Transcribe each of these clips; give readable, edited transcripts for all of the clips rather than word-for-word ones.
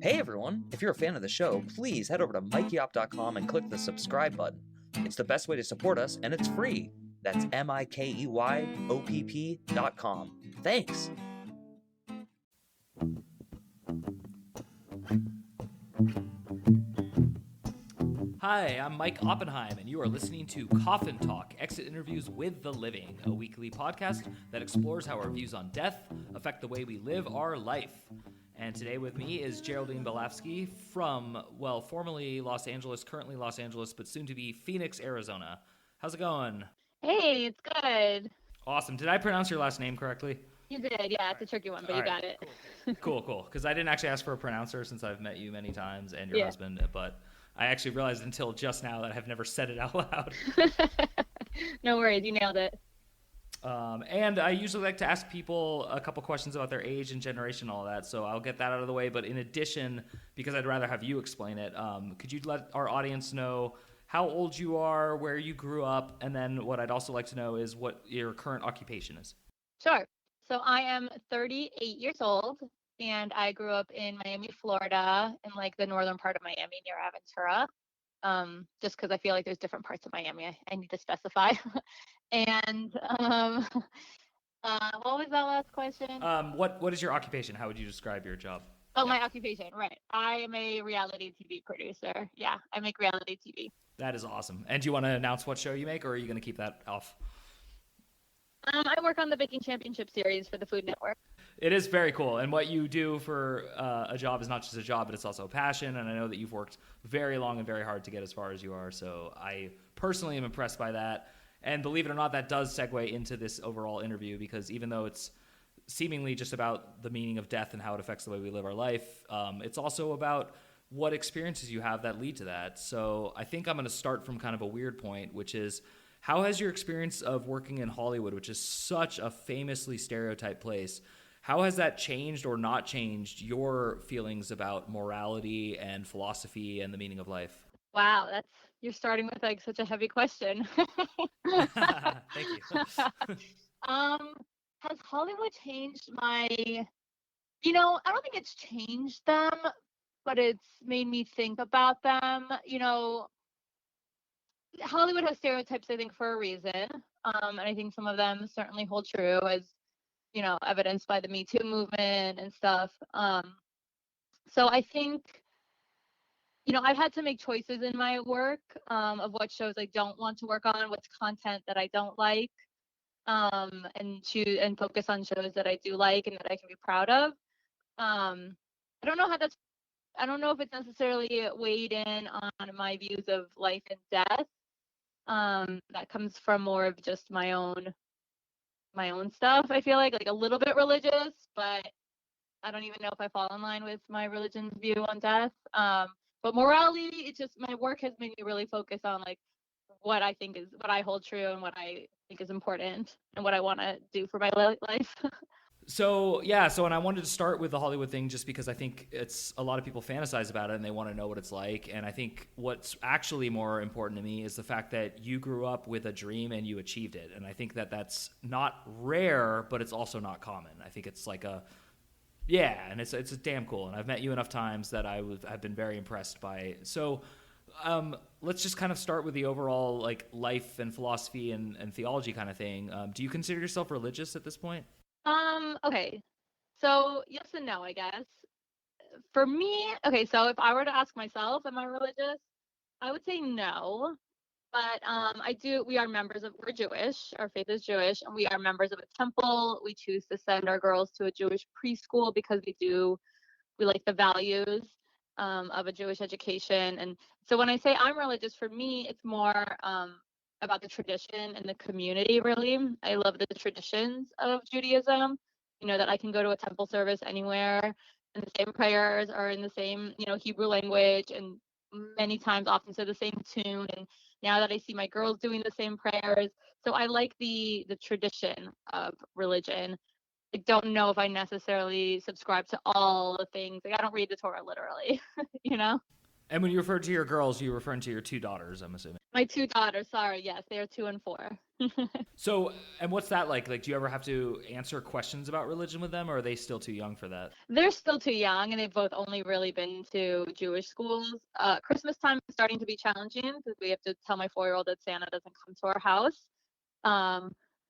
Hey everyone! If you're a fan of the show, please head over to mikeyop.com and click the subscribe button. It's the best way to support us, and it's free. That's MIKEYOPP.com. Thanks! Hi, I'm Mike Oppenheim, and you are listening to Coffin Talk, Exit Interviews with the Living, a weekly podcast that explores how our views on death affect the way we live our life. And today with me is Geraldine Belafsky from, well, formerly Los Angeles, currently Los Angeles, but soon to be Phoenix, Arizona. How's it going? Hey, it's good. Awesome. Did I pronounce your last name correctly? You did, yeah. It's a tricky one, but you got it. Cool. Because I didn't actually ask for a pronouncer since I've met you many times and your husband, but I actually realized until just now that I've never said it out loud. No worries, you nailed it. And I usually like to ask people a couple questions about their age and generation and all that, so I'll get that out of the way. But in addition, because I'd rather have you explain it, could you let our audience know how old you are, where you grew up, and then what I'd also like to know is what your current occupation is. Sure. So I am 38 years old, and I grew up in Miami, Florida, in like the northern part of Miami near Aventura. Just because I feel like there's different parts of Miami I need to specify. And what was that last question? What is your occupation? How would you describe your job? Oh, my occupation, right. I am a reality TV producer. Yeah, I make reality TV. That is awesome. And do you want to announce what show you make, or are you going to keep that off? I work on the Baking Championship series for the Food Network. It is very cool. And what you do for a job is not just a job, but it's also a passion. And I know that you've worked very long and very hard to get as far as you are. So I personally am impressed by that. And believe it or not, that does segue into this overall interview, because even though it's seemingly just about the meaning of death and how it affects the way we live our life, it's also about what experiences you have that lead to that. So I think I'm going to start from kind of a weird point, which is, how has your experience of working in Hollywood, which is such a famously stereotyped place, how has that changed or not changed your feelings about morality and philosophy and the meaning of life? Wow, you're starting with like such a heavy question. Thank you. Has Hollywood changed I don't think it's changed them, but it's made me think about them. Hollywood has stereotypes, I think, for a reason. And I think some of them certainly hold true, as, evidenced by the Me Too movement and stuff. So I think, I've had to make choices in my work of what shows I don't want to work on, what's content that I don't like, and focus on shows that I do like and that I can be proud of. I don't know if it's necessarily weighed in on my views of life and death. That comes from more of just my own stuff. I feel like a little bit religious, but I don't even know if I fall in line with my religion's view on death. But morality, it's just, my work has made me really focus on like what I hold true and what I think is important and what I want to do for my life. So and I wanted to start with the Hollywood thing just because I think it's a lot of people fantasize about it and they want to know what it's like. And I think what's actually more important to me is the fact that you grew up with a dream and you achieved it. And I think that that's not rare, but it's also not common. I think it's like and it's damn cool. And I've met you enough times that I've been very impressed by. So let's just kind of start with the overall like life and philosophy and theology kind of thing. Do you consider yourself religious at this point? Okay. So yes and no, I guess. For me, okay, so if I were to ask myself, am I religious? I would say no. But we're Jewish, our faith is Jewish, and we are members of a temple. We choose to send our girls to a Jewish preschool because we like the values of a Jewish education. And so when I say I'm religious, for me, it's more about the tradition and the community, really. I love the traditions of Judaism, that I can go to a temple service anywhere and the same prayers are in the same, Hebrew language, and many times often to the same tune. And now that I see my girls doing the same prayers, so I like the tradition of religion. I don't know if I necessarily subscribe to all the things. Like, I don't read the Torah literally, And when you referred to your girls, you were referring to your 2 daughters, I'm assuming. My 2 daughters, sorry, yes, they are 2 and 4. So, and what's that like? Like, do you ever have to answer questions about religion with them, or are they still too young for that? They're still too young, and they've both only really been to Jewish schools. Christmas time is starting to be challenging because we have to tell my 4-year-old that Santa doesn't come to our house.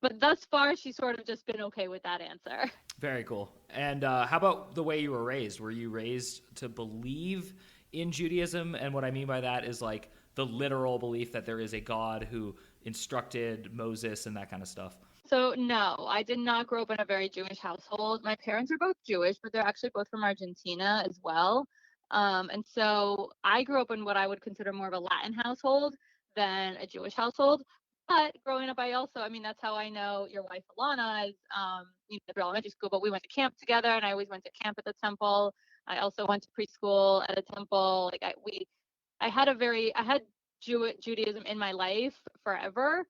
But thus far, she's sort of just been okay with that answer. Very cool. And how about the way you were raised? Were you raised to believe in Judaism? And what I mean by that is like the literal belief that there is a God who instructed Moses and that kind of stuff. So no, I did not grow up in a very Jewish household. My parents are both Jewish, but they're actually both from Argentina as well. And so I grew up in what I would consider more of a Latin household than a Jewish household. But growing up, I mean, that's how I know your wife Alana is, through elementary school. But we went to camp together, and I always went to camp at the temple. I also went to preschool at a temple. Like I had Judaism in my life forever,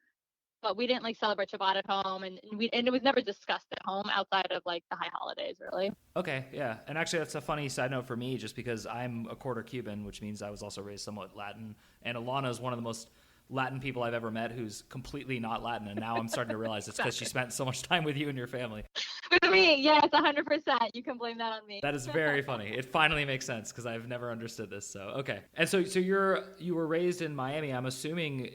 but we didn't like celebrate Shabbat at home, and it was never discussed at home outside of like the high holidays, really. Okay, yeah. And actually, that's a funny side note for me, just because I'm a quarter Cuban, which means I was also raised somewhat Latin. And Alana is one of the most Latin people I've ever met who's completely not Latin. And now I'm starting to realize it's because she spent so much time with you and your family. With me, yes, 100%. You can blame that on me. That is very funny. It finally makes sense because I've never understood this. So, okay. And so you were raised in Miami. I'm assuming,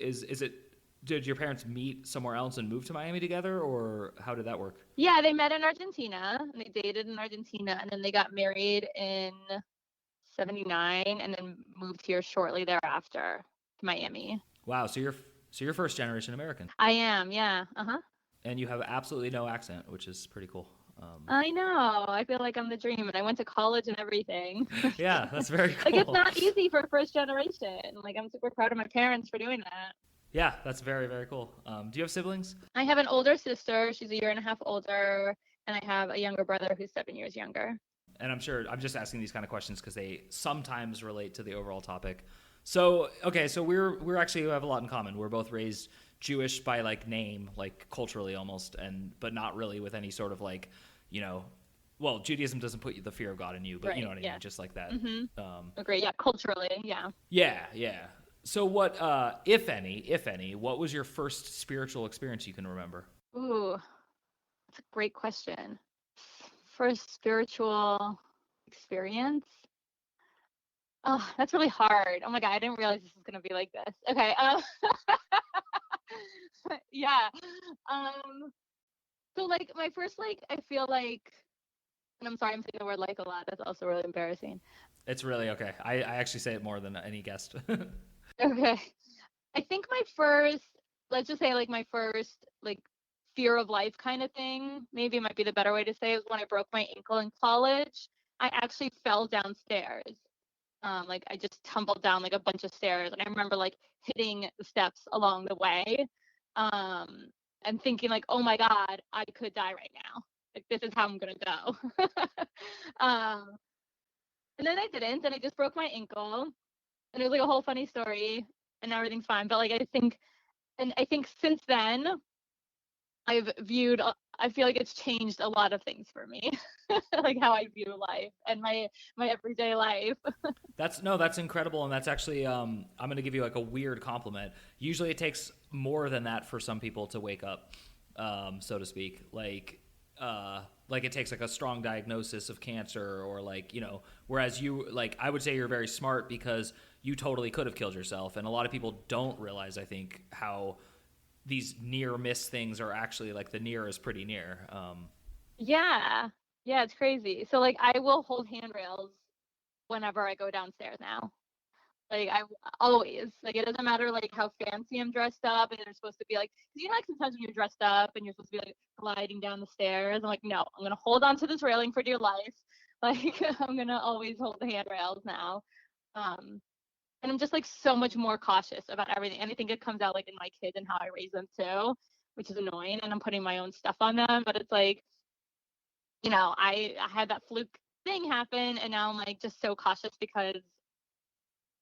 did your parents meet somewhere else and move to Miami together, or how did that work? Yeah, they met in Argentina, and they dated in Argentina, and then they got married in 79 and then moved here shortly thereafter to Miami. Wow, so you're first generation American. I am, yeah. Uh-huh. And you have absolutely no accent, which is pretty cool. I know. I feel like I'm the dream, and I went to college and everything. Yeah, that's very cool. Like, it's not easy for first generation. Like, I'm super proud of my parents for doing that. Yeah, that's very, very cool. Do you have siblings? I have an older sister. She's 1.5 years older, and I have a younger brother who's 7 years younger. And I'm just asking these kind of questions because they sometimes relate to the overall topic. So, okay, so we have a lot in common. We're both raised Jewish by like name, like culturally almost, but not really with any sort of like, well, Judaism doesn't put the fear of God in you, but right, you know what I yeah. mean, just like that. Mm-hmm. Agree. Yeah, culturally, yeah. Yeah. So what, if any, what was your first spiritual experience you can remember? Ooh, that's a great question. First spiritual experience? Oh, that's really hard. Oh my God, I didn't realize this was gonna be like this. Okay. Yeah. So like my first I feel like, and I'm sorry, I'm saying the word like a lot. That's also really embarrassing. It's really okay. I actually say it more than any guest. Okay. I think let's just say like my first fear of life kind of thing, maybe it might be the better way to say it, was when I broke my ankle in college. I actually fell downstairs. I just tumbled down like a bunch of stairs, and I remember like hitting the steps along the way, and thinking like, oh my God, I could die right now. Like, this is how I'm gonna go. And then I didn't, and I just broke my ankle, and it was like a whole funny story, and everything's fine. But like I think since then, I feel like it's changed a lot of things for me, like how I view life and my everyday life. That's incredible. And that's actually, I'm going to give you like a weird compliment. Usually it takes more than that for some people to wake up, so to speak. Like it takes like a strong diagnosis of cancer or whereas you, I would say you're very smart because you totally could have killed yourself. And a lot of people don't realize, I think, how these near miss things are actually like the near is pretty near. Yeah, it's crazy. So I will hold handrails whenever I go downstairs now. I always, it doesn't matter how fancy I'm dressed up, and they're supposed to be because sometimes when you're dressed up and you're supposed to be gliding down the stairs, I'm no, I'm gonna hold on to this railing for dear life. I'm gonna always hold the handrails now. And I'm just so much more cautious about everything. And I think it comes out in my kids and how I raise them too, which is annoying. And I'm putting my own stuff on them, but it's I had that fluke thing happen, and now I'm just so cautious because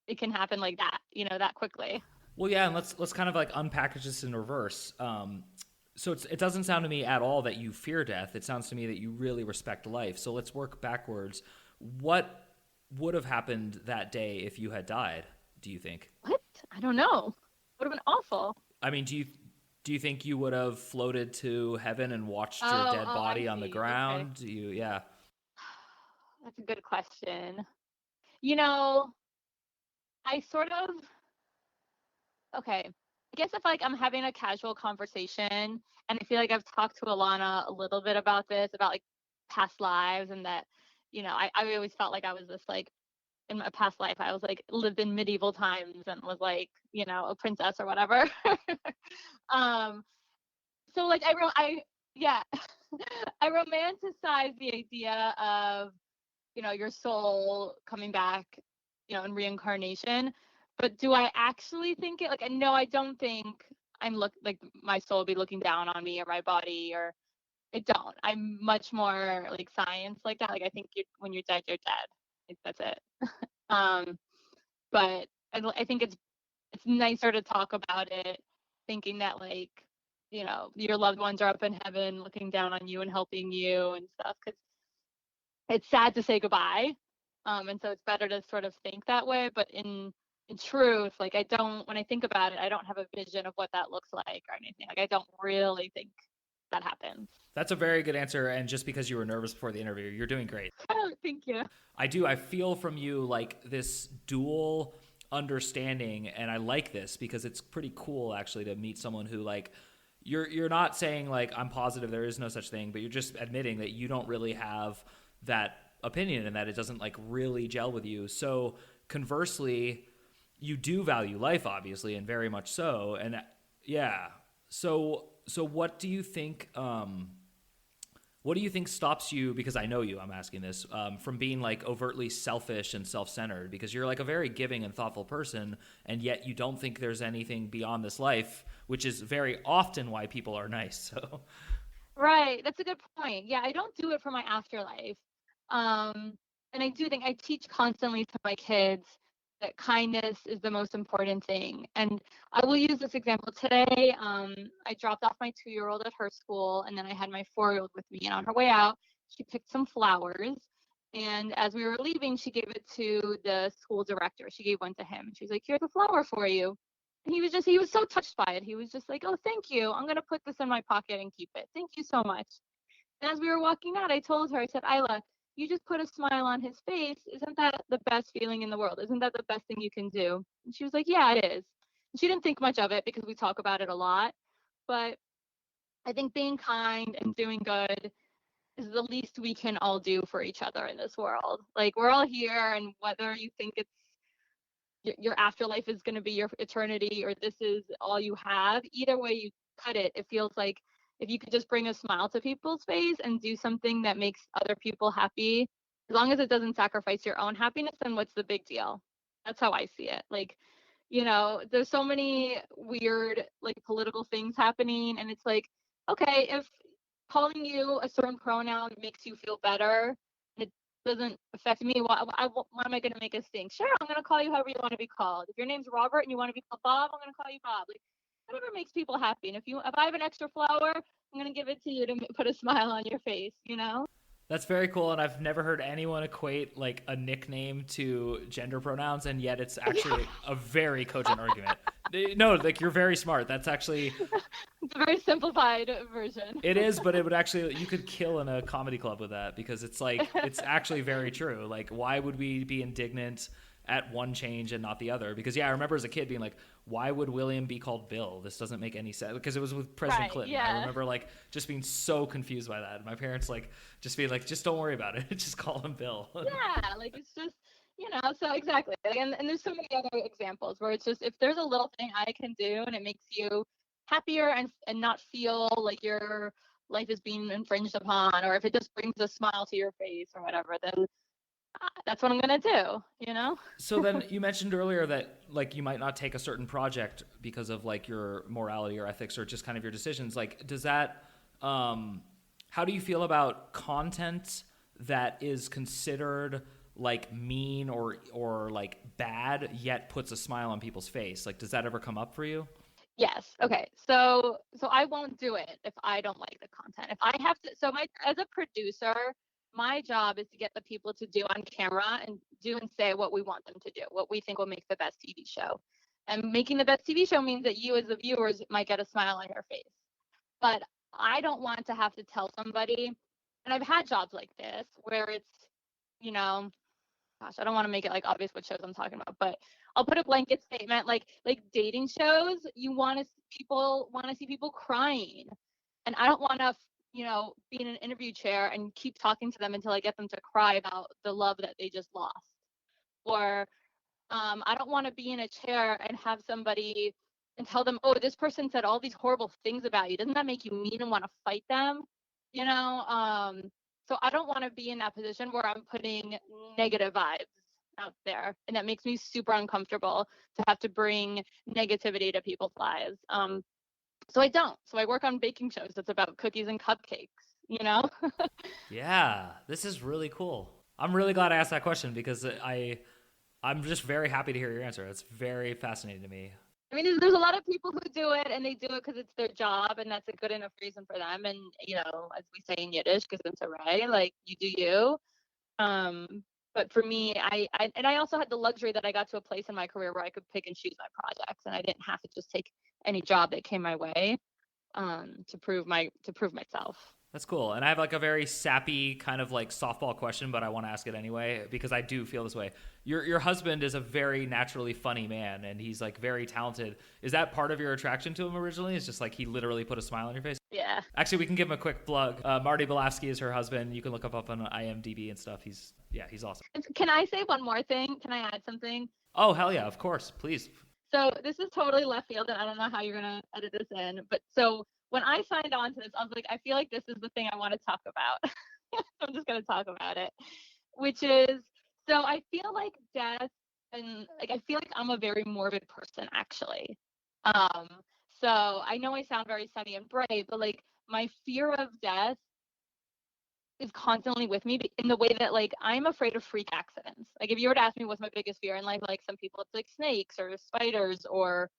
it can happen like that, that quickly. Well, yeah, and let's kind of unpackage this in reverse. So it doesn't sound to me at all that you fear death. It sounds to me that you really respect life. So let's work backwards. What would have happened that day if you had died, do you think? What? I don't know. Would have been awful. I mean, do you think you would have floated to heaven and watched your Oh, dead oh, I body on the see. Okay. ground? Do you, yeah. That's a good question. You know, I sort of, okay. I guess if like I'm having a casual conversation and I feel like I've talked to Alana a little bit about this, about like past lives and that, I always felt like I was this like in my past life, I was like lived in medieval times and was like, a princess or whatever. um, so like yeah, I romanticize the idea of, your soul coming back, in reincarnation. But do I actually think it? Like, no, I don't think like my soul will be looking down on me or my body, or I don't. I'm much more like science like that. Like, I think when you're dead, you're dead. Like, that's it. Um, but I think it's nicer to talk about it, thinking that like, your loved ones are up in heaven looking down on you and helping you and stuff. Because it's sad to say goodbye. And so it's better to sort of think that way. But in truth, like when I think about it, I don't have a vision of what that looks like or anything. Like I don't really think that happens. That's a very good answer. And just because you were nervous before the interview, you're doing great. Oh, thank you. I feel from you like this dual understanding, and I like this because it's pretty cool actually to meet someone who like you're not saying like I'm positive there is no such thing, but you're just admitting that you don't really have that opinion and that it doesn't like really gel with you. So conversely, you do value life obviously, and very much so. And yeah, so what do you think stops you, because I know you, I'm asking this, from being like overtly selfish and self-centered? Because you're like a very giving and thoughtful person, and yet you don't think there's anything beyond this life, which is very often why people are nice. So, Right. That's a good point. Yeah, I don't do it for my afterlife. And I do think I teach constantly to my kids that kindness is the most important thing. And I will use this example today. I dropped off my 2-year-old at her school, and then I had my 4-year-old with me. And on her way out, she picked some flowers. And as we were leaving, she gave it to the school director. She gave one to him. She's like, "Here's a flower for you." And he was so touched by it. He was just like, "Oh, thank you. I'm going to put this in my pocket and keep it. Thank you so much." And as we were walking out, I told her, I said, "Isla, you just put a smile on his face. Isn't that the best feeling in the world? Isn't that the best thing you can do?" And she was like, "Yeah, it is." And she didn't think much of it because we talk about it a lot. But I think being kind and doing good is the least we can all do for each other in this world. Like, we're all here, and whether you think it's your afterlife is going to be your eternity or this is all you have, either way you cut it, it feels like if you could just bring a smile to people's face and do something that makes other people happy, as long as it doesn't sacrifice your own happiness, then what's the big deal? That's how I see it. Like, there's so many weird like political things happening, and it's like, okay, if calling you a certain pronoun makes you feel better, it doesn't affect me. Why am I going to make a stink? Sure, I'm going to call you however you want to be called. If your name's Robert and you want to be called Bob, I'm going to call you Bob. Like, whatever makes people happy. And if I have an extra flower, I'm going to give it to you to put a smile on your face, you know? that's very cool. And I've never heard anyone equate like a nickname to gender pronouns, and yet it's actually a very cogent argument. No, like you're very smart. That's actually It's a very simplified version. it is, but it would actually you could kill in a comedy club with that because it's like it's actually very true. Like, why would we be indignant at one change and not the other? Because yeah, I remember as a kid being like, why would William be called Bill? This doesn't make any sense, because it was with President Right, Clinton. yeah. I remember like just being so confused by that. My parents like just being like, just don't worry about it. Just call him Bill. Yeah, like it's just, so exactly. Like, and there's so many other examples where it's just if there's a little thing I can do and it makes you happier and not feel like your life is being infringed upon, or if it just brings a smile to your face or whatever, then that's what I'm gonna do, you know? So then you mentioned earlier that like you might not take a certain project because of like your morality or ethics or just kind of your decisions. Like, does that how do you feel about content that is considered like mean or like bad yet puts a smile on people's face? Like, does that ever come up for you? Yes. Okay. So I won't do it if I don't like the content. If I have to, so my as a producer, my job is to get the people to do on camera and do and say what we want them to do, what we think will make the best TV show. And making the best TV show means that you as the viewers might get a smile on your face. But I don't want to have to tell somebody, and I've had jobs like this where it's, you know, gosh, I don't want to make it like obvious what shows I'm talking about, but I'll put a blanket statement like dating shows. People want to see people crying, and I don't want to, be in an interview chair and keep talking to them until I get them to cry about the love that they just lost. Or I don't want to be in a chair and have somebody and tell them, oh, this person said all these horrible things about you. Doesn't that make you mean and want to fight them? So I don't want to be in that position where I'm putting negative vibes out there. And that makes me super uncomfortable to have to bring negativity to people's lives. So I don't. So I work on baking shows that's about cookies and cupcakes, Yeah, this is really cool. I'm really glad I asked that question because I'm just very happy to hear your answer. It's very fascinating to me. I mean, there's a lot of people who do it, and they do it because it's their job, and that's a good enough reason for them. And as we say in Yiddish, "Gesundheit," like you do you. But for me, I also had the luxury that I got to a place in my career where I could pick and choose my projects, and I didn't have to just take any job that came my way to prove myself. That's cool. And I have like a very sappy kind of like softball question, but I want to ask it anyway because I do feel this way. Your husband is a very naturally funny man, and he's like very talented. Is that part of your attraction to him originally? It's just like he literally put a smile on your face? Yeah. Actually, we can give him a quick plug. Marty Belafsky is her husband. You can look him up on IMDb and stuff. He's awesome. Can I say one more thing? Can I add something? Oh, hell yeah. Of course. Please. So this is totally left field, and I don't know how you're going to edit this in. But so when I signed on to this, I was like, I feel like this is the thing I want to talk about. I'm just going to talk about it, which is, so I feel like death, and like I feel like I'm a very morbid person, actually. So I know I sound very sunny and bright, but like my fear of death is constantly with me in the way that like I'm afraid of freak accidents. Like if you were to ask me what's my biggest fear in life, like some people it's like snakes or spiders or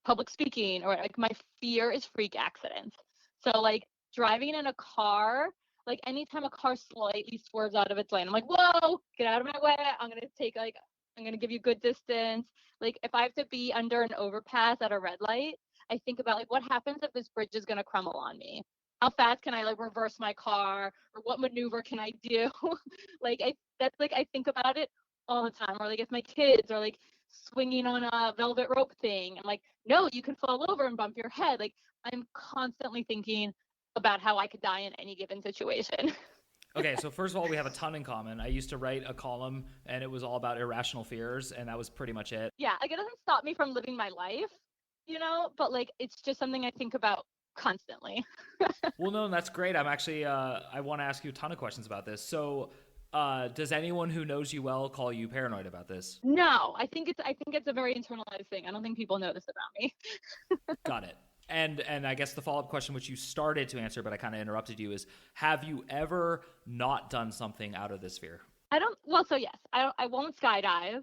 public speaking, or like my fear is freak accidents. So like driving in a car, like anytime a car slightly swerves out of its lane, I'm like, whoa, get out of my way. I'm gonna give you good distance. Like if I have to be under an overpass at a red light, I think about like what happens if this bridge is gonna crumble on me? How fast can I like reverse my car, or what maneuver can I do? I think about it all the time. Or like if my kids are like swinging on a velvet rope thing, I'm like, no, you can fall over and bump your head. Like I'm constantly thinking about how I could die in any given situation. Okay, so first of all, we have a ton in common. I used to write a column, and it was all about irrational fears, and that was pretty much it. Yeah, like it doesn't stop me from living my life, but like it's just something I think about constantly. Well, no, that's great. I'm actually, I want to ask you a ton of questions about this. So, does anyone who knows you well call you paranoid about this? No, I think it's a very internalized thing. I don't think people know this about me. Got it. And I guess the follow-up question, which you started to answer, but I kind of interrupted you, is have you ever not done something out of this fear? So yes, I won't skydive,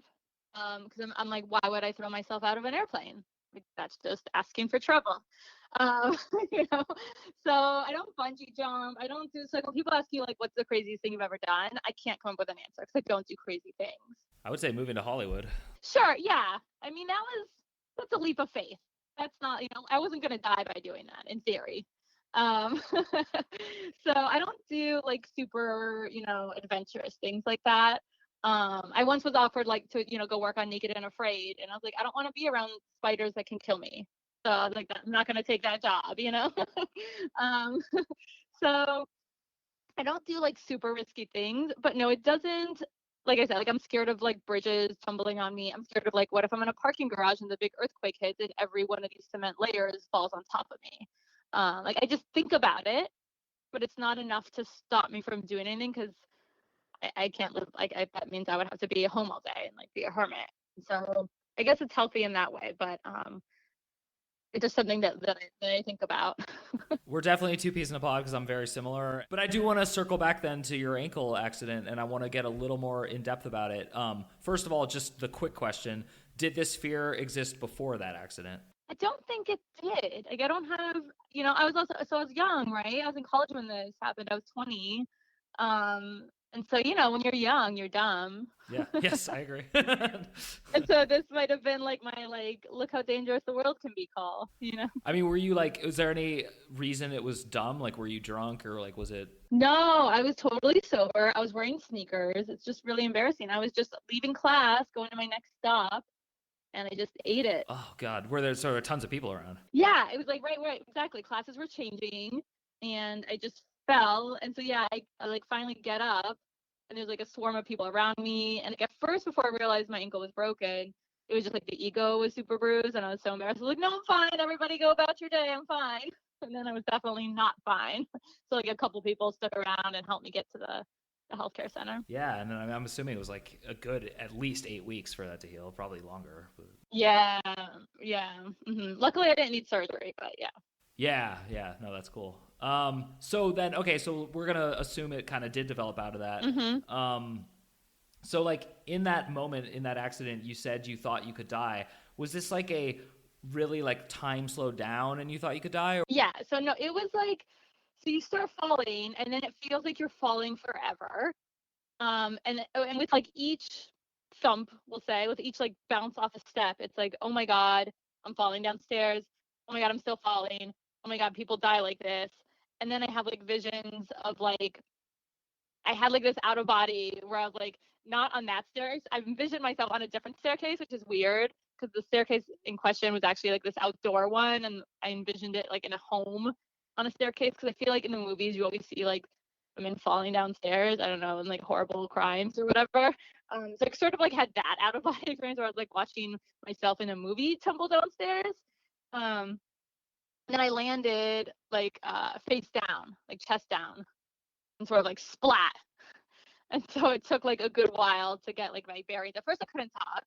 because I'm like, why would I throw myself out of an airplane? Like, that's just asking for trouble. So I don't bungee jump. I don't do, so when people ask you like, what's the craziest thing you've ever done? I can't come up with an answer because I don't do crazy things. I would say moving to Hollywood. Sure. Yeah. I mean, that's a leap of faith. That's not, I wasn't going to die by doing that in theory. So I don't do like super, adventurous things like that. I once was offered like to, go work on Naked and Afraid, and I was like, I don't want to be around spiders that can kill me. So I was like, I'm not going to take that job, So I don't do like super risky things, but no, it doesn't. Like I said, like I'm scared of like bridges tumbling on me. I'm scared of like, what if I'm in a parking garage and the big earthquake hits and every one of these cement layers falls on top of me? Like I just think about it, but it's not enough to stop me from doing anything because I can't live that means I would have to be home all day and like be a hermit. So I guess it's healthy in that way, but it's just something that I think about. We're definitely two peas in a pod because I'm very similar. But I do want to circle back then to your ankle accident, and I want to get a little more in depth about it. First of all, just the quick question: did this fear exist before that accident? I don't think it did. Like I don't have, I was young, right? I was in college when this happened. I was 20. And so, when you're young, you're dumb. Yeah. Yes, I agree. And so this might have been like my look how dangerous the world can be call. I mean, were you like, was there any reason it was dumb? Like, were you drunk or like, was it? No, I was totally sober. I was wearing sneakers. It's just really embarrassing. I was just leaving class, going to my next stop, and I just ate it. Oh God, were there sort of tons of people around? Yeah, it was like right, exactly. Classes were changing, and I just fell. And so yeah, I like finally get up, and there's like a swarm of people around me. And like at first, before I realized my ankle was broken, it was just like the ego was super bruised, and I was so embarrassed. I was like, no, I'm fine. Everybody go about your day. I'm fine. And then I was definitely not fine. So like a couple people stuck around and helped me get to the healthcare center. Yeah, and then I'm assuming it was like a good at least 8 weeks for that to heal, probably longer. But... Yeah, yeah. Luckily, I didn't need surgery, but yeah. Yeah. No, that's cool. So then, okay, so we're gonna assume it kind of did develop out of that. So like in that moment, in that accident, you said you thought you could die. Was this like a really like time slowed down and you thought you could die? Or... Yeah. So no, it was like, so you start falling, and then it feels like you're falling forever. And with like each thump, we'll say, with each like bounce off a step, it's like, oh my God, I'm falling downstairs. Oh my God, I'm still falling. Oh my God, people die like this. And then I have like visions of like, I had like this out of body where I was like, not on that stairs. I envisioned myself on a different staircase, which is weird because the staircase in question was actually like this outdoor one. And I envisioned it like in a home on a staircase because I feel like in the movies you always see like women falling downstairs, I don't know, in like horrible crimes or whatever. So I sort of like had that out of body experience where I was like watching myself in a movie tumble downstairs. And then I landed like face down, like chest down, and sort of like splat. And so it took like a good while to get like my bearings. At first I couldn't talk.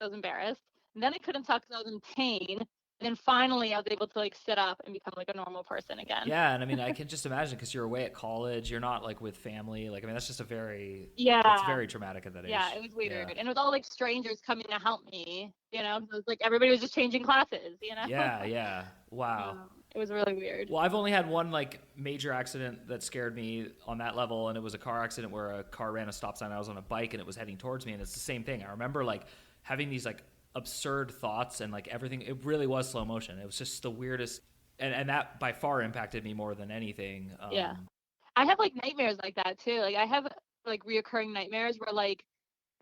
I was embarrassed. And then I couldn't talk because I was in pain. And then finally I was able to like sit up and become like a normal person again. Yeah, and I mean I can just imagine because you're away at college, you're not like with family. Like I mean that's just a very it's very traumatic at that age. Yeah, it was weird. Yeah. And it was all like strangers coming to help me, So it was like everybody was just changing classes. Yeah. Wow. It was really weird. Well, I've only had one like major accident that scared me on that level, and it was a car accident where a car ran a stop sign. I was on a bike and it was heading towards me, and it's the same thing. I remember like having these like absurd thoughts and like everything. It really was slow motion. It was just the weirdest, and that by far impacted me more than anything. Yeah, I have like nightmares like that too. Like I have like reoccurring nightmares where like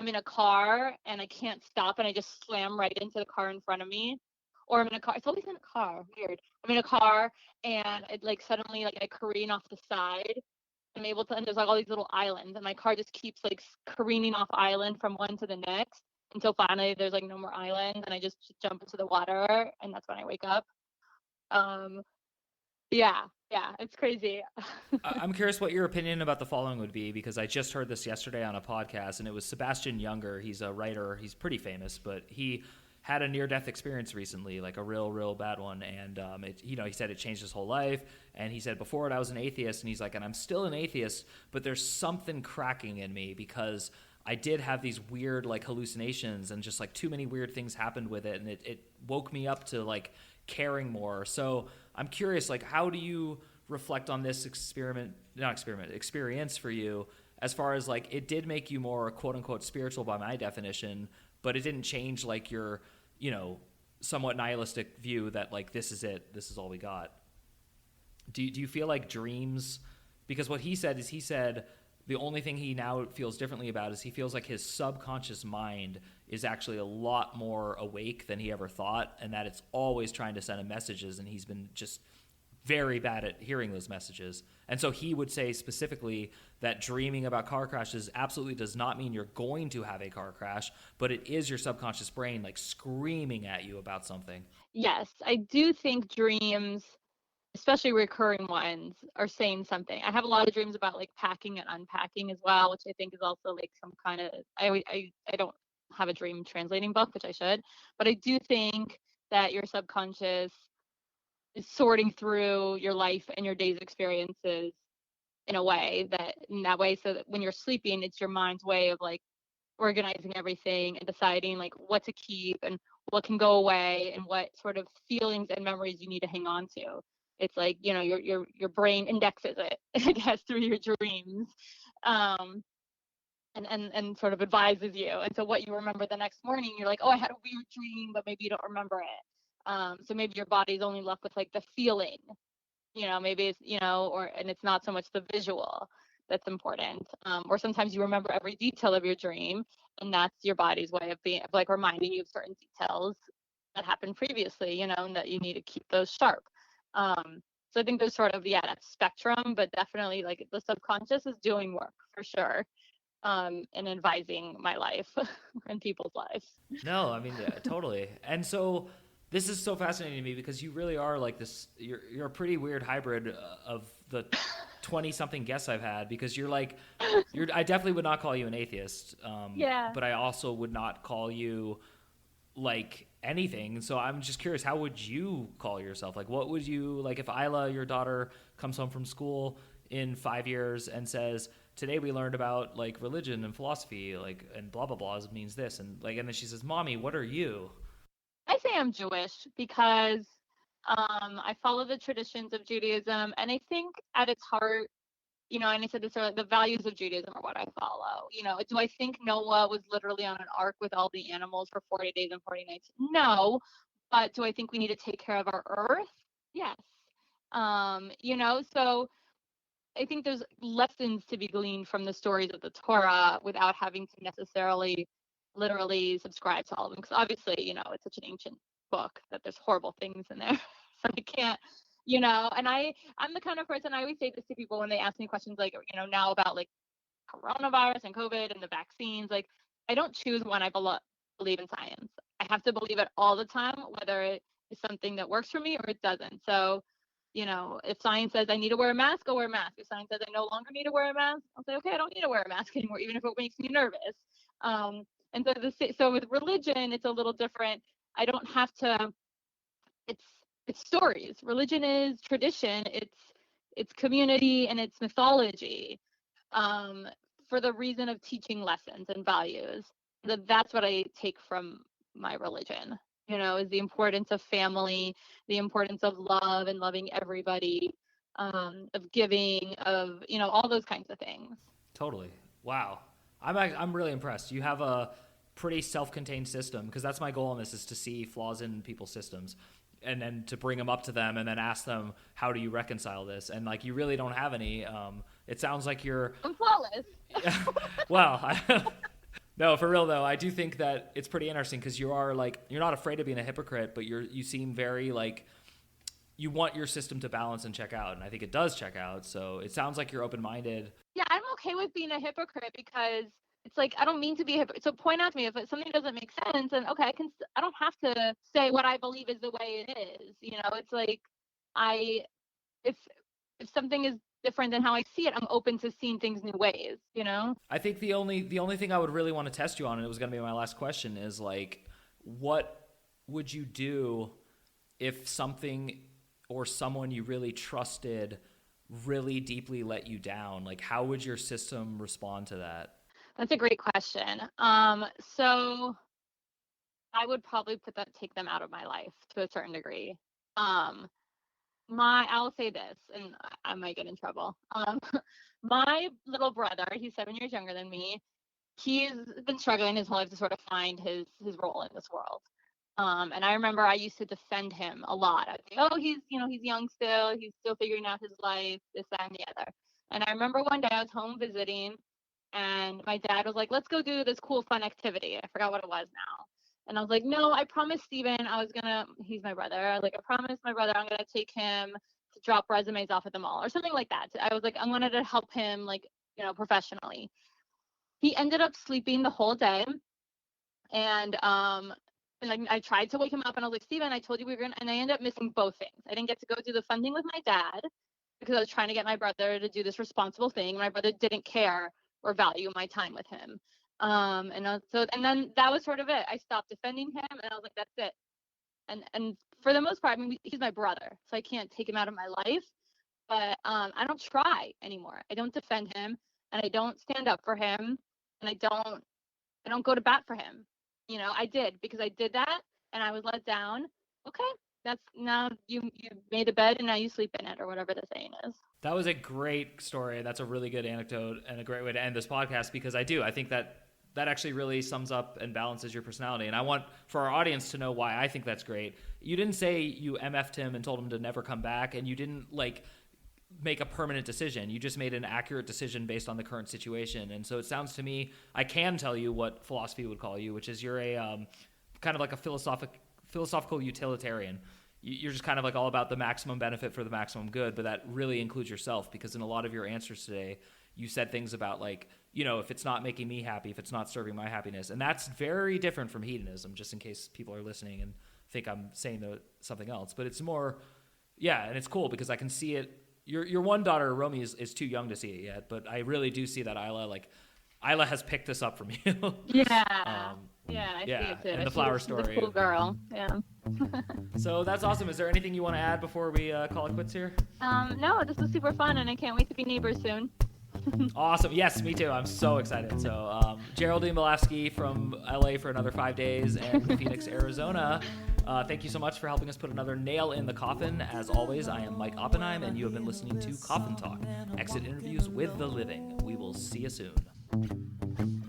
I'm in a car and I can't stop and I just slam right into the car in front of me. Or I'm in a car. It's always in a car. Weird. I'm in a car and it like suddenly like I careen off the side. I'm able to, and there's like all these little islands, and my car just keeps like careening off island from one to the next until finally there's like no more island, and I just jump into the water, and that's when I wake up. Yeah, it's crazy. I'm curious what your opinion about the following would be, because I just heard this yesterday on a podcast, and it was Sebastian Junger. He's a writer. He's pretty famous, but he had a near-death experience recently, like a real bad one, and he said it changed his whole life. And he said, before it, I was an atheist, and he's like, and I'm still an atheist, but there's something cracking in me because I did have these weird like hallucinations, and just like too many weird things happened with it, and it woke me up to like caring more. So I'm curious, like, how do you reflect on this experience for you, as far as like it did make you more quote unquote spiritual by my definition, but it didn't change like your somewhat nihilistic view that like this is it, this is all we got. Do you feel like dreams, because what he said is, he said the only thing he now feels differently about is he feels like his subconscious mind is actually a lot more awake than he ever thought, and that it's always trying to send him messages, and he's been just very bad at hearing those messages. And so he would say specifically that dreaming about car crashes absolutely does not mean you're going to have a car crash, but it is your subconscious brain like screaming at you about something. Yes, I do think dreams, especially recurring ones, are saying something. I have a lot of dreams about like packing and unpacking as well, which I think is also like some kind of, I don't have a dream translating book, which I should, but I do think that your subconscious is sorting through your life and your day's experiences in that way, so that when you're sleeping, it's your mind's way of like organizing everything and deciding like what to keep and what can go away and what sort of feelings and memories you need to hang on to. It's like, your brain indexes it, I guess, through your dreams. Um, and sort of advises you. And so what you remember the next morning, you're like, oh, I had a weird dream, but maybe you don't remember it. So maybe your body's only left with like the feeling, maybe it's, and it's not so much the visual that's important. Or sometimes you remember every detail of your dream, and that's your body's way of like reminding you of certain details that happened previously, and that you need to keep those sharp. So I think there's sort of, that spectrum, but definitely like the subconscious is doing work for sure, in advising my life and people's lives. No, I mean, yeah, totally. And so this is so fascinating to me because you really are like this. You're a pretty weird hybrid of the 20 something guests I've had, because you're like, I definitely would not call you an atheist. Yeah. But I also would not call you like anything. So I'm just curious, how would you call yourself? Like, what would you, like, if Isla, your daughter, comes home from school in 5 years and says, today we learned about like religion and philosophy, like, and blah blah blah means this, and like, and then she says, "Mommy, what are you?" I say I'm Jewish because I follow the traditions of Judaism, and I think at its heart, and I said this earlier, the values of Judaism are what I follow. Do I think Noah was literally on an ark with all the animals for 40 days and 40 nights? No. But do I think we need to take care of our earth? Yes. So I think there's lessons to be gleaned from the stories of the Torah without having to necessarily literally subscribe to all of them. Because obviously, it's such an ancient book that there's horrible things in there. So I can't, and I'm the kind of person, I always say this to people when they ask me questions like, now about like coronavirus and COVID and the vaccines. Like, I don't choose when I believe in science. I have to believe it all the time, whether it is something that works for me or it doesn't. So, if science says I need to wear a mask, I'll wear a mask. If science says I no longer need to wear a mask, I'll say, okay, I don't need to wear a mask anymore, even if it makes me nervous. And so with religion, it's a little different. I don't have to. It's stories. Religion is tradition. It's community and it's mythology, um, for the reason of teaching lessons and values. That's what I take from my religion, is the importance of family, the importance of love and loving everybody, of giving, of, all those kinds of things. Totally. Wow. I'm really impressed. You have a pretty self-contained system, because that's my goal in this, is to see flaws in people's systems and then to bring them up to them and then ask them, how do you reconcile this? And like, you really don't have any. It sounds like I'm flawless. Well, no, for real though, I do think that it's pretty interesting, because you are like, you're not afraid of being a hypocrite, but you seem very like, you want your system to balance and check out, and I think it does check out. So it sounds like you're open-minded. Yeah, I'm okay with being a hypocrite, because it's like, I don't mean to be a hypocrite. So point out to me if something doesn't make sense, and okay, I don't have to say what I believe is the way it is. It's like, if something is different than how I see it, I'm open to seeing things new ways. I think the only thing I would really want to test you on, and it was going to be my last question, is like, what would you do if something or someone you really trusted really deeply let you down? Like, how would your system respond to that? That's a great question. So I would probably take them out of my life to a certain degree. Um, I'll say this, and I might get in trouble. My little brother, he's 7 years younger than me. He's been struggling his whole life to sort of find his role in this world. And I remember I used to defend him a lot. I'd say, oh, he's young still. He's still figuring out his life, this, that, and the other. And I remember one day I was home visiting, and my dad was like, let's go do this cool, fun activity. I forgot what it was now. And I was like, no, I promised Steven he's my brother. I was like, I promised my brother I'm going to take him to drop resumes off at the mall or something like that. I was like, I wanted to help him, like, professionally. He ended up sleeping the whole day. And like, I tried to wake him up, and I was like, Steven, I told you we were going to, and I ended up missing both things. I didn't get to go do the fun thing with my dad because I was trying to get my brother to do this responsible thing. My brother didn't care or value my time with him. And then that was sort of it. I stopped defending him, and I was like, that's it. And for the most part, I mean, he's my brother, so I can't take him out of my life. But I don't try anymore. I don't defend him, and I don't stand up for him, and I don't go to bat for him. I did, because I did that and I was let down. Okay, that's now you made a bed and now you sleep in it, or whatever the saying is. That was a great story. That's a really good anecdote and a great way to end this podcast, because I think that actually really sums up and balances your personality. And I want for our audience to know why I think that's great. You didn't say you MF'd him and told him to never come back, and you didn't like make a permanent decision. You just made an accurate decision based on the current situation. And so it sounds to me, I can tell you what philosophy would call you, which is you're a kind of like a philosophical utilitarian. You're just kind of like all about the maximum benefit for the maximum good, but that really includes yourself, because in a lot of your answers today, you said things about like, if it's not making me happy, if it's not serving my happiness. And that's very different from hedonism, just in case people are listening and think I'm saying something else. But it's more, and it's cool because I can see it. Your one daughter, Romy, is too young to see it yet, but I really do see that Isla has picked this up from you. I see it too. And the flower story. The cool girl. Yeah. So that's awesome. Is there anything you want to add before we call it quits here? No, this was super fun, and I can't wait to be neighbors soon. Awesome. Yes, me too. I'm so excited. So Geraldine Belafsky from LA for another 5 days, and Phoenix, Arizona. Thank you so much for helping us put another nail in the coffin. As always, I am Mike Oppenheim, and you have been listening to Coffin Talk, exit interviews with the living. We will see you soon.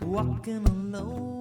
Walking alone